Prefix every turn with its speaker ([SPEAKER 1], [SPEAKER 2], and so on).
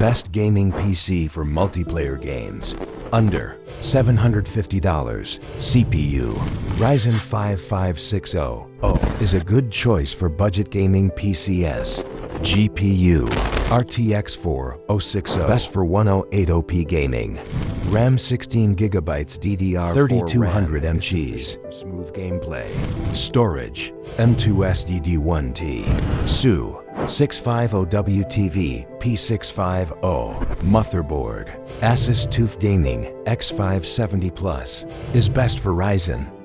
[SPEAKER 1] Best gaming PC for multiplayer games. Under $750. CPU. Ryzen 5 5600 is a good choice for budget gaming PCs. GPU. RTX 4060. Best for 1080p gaming. RAM 16GB DDR4 3200 MHz. Smooth gameplay. Storage. M2 SDD1T. SU 650WTV P650. Motherboard. Asus TUF Gaming X570 Plus is best for Ryzen